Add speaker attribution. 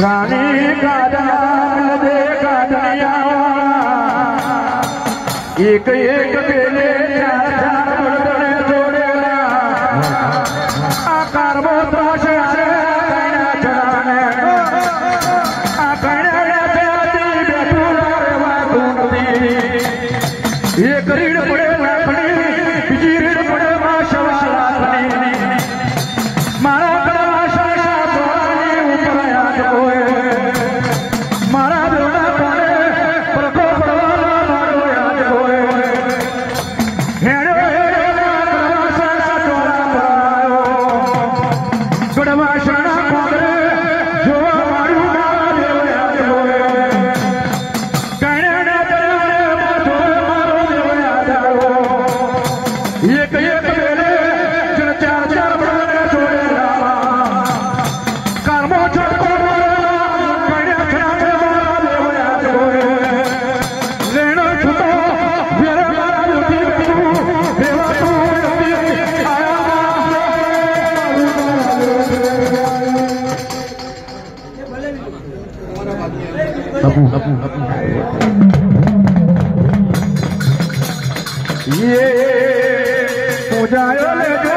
Speaker 1: रानी का दाम दे का दुनिया एक एक बेले चार बड़े जोड़ेला आकार बहुत भाषा चढ़ाने एक रीढ़ पड़े बीजी रीढ़ पड़े मारा ये पूजा